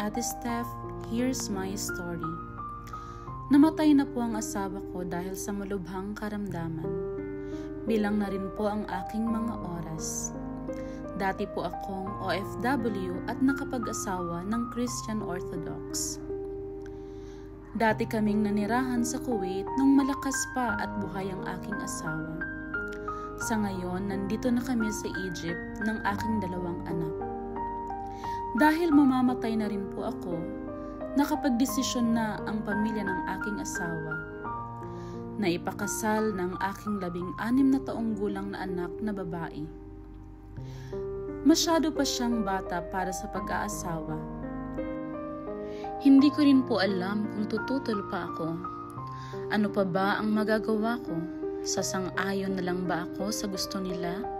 Ate Steph, here's my story. Namatay na po ang asawa ko dahil sa malubhang karamdaman. Bilang na rin po ang aking mga oras. Dati po akong OFW at nakapag-asawa ng Christian Orthodox. Dati kaming nanirahan sa Kuwait nung malakas pa at buhay ang aking asawa. Sa ngayon, nandito na kami sa Egypt ng aking 2 anak. Dahil mamamatay na rin po ako, nakapagdesisyon na ang pamilya ng aking asawa na ipakasal ng aking 16 na taong gulang na anak na babae. Masyado pa siyang bata para sa pag-aasawa. Hindi ko rin po alam kung tututol pa ako. Ano pa ba ang magagawa ko? Sasang-ayon na lang ba ako sa gusto nila?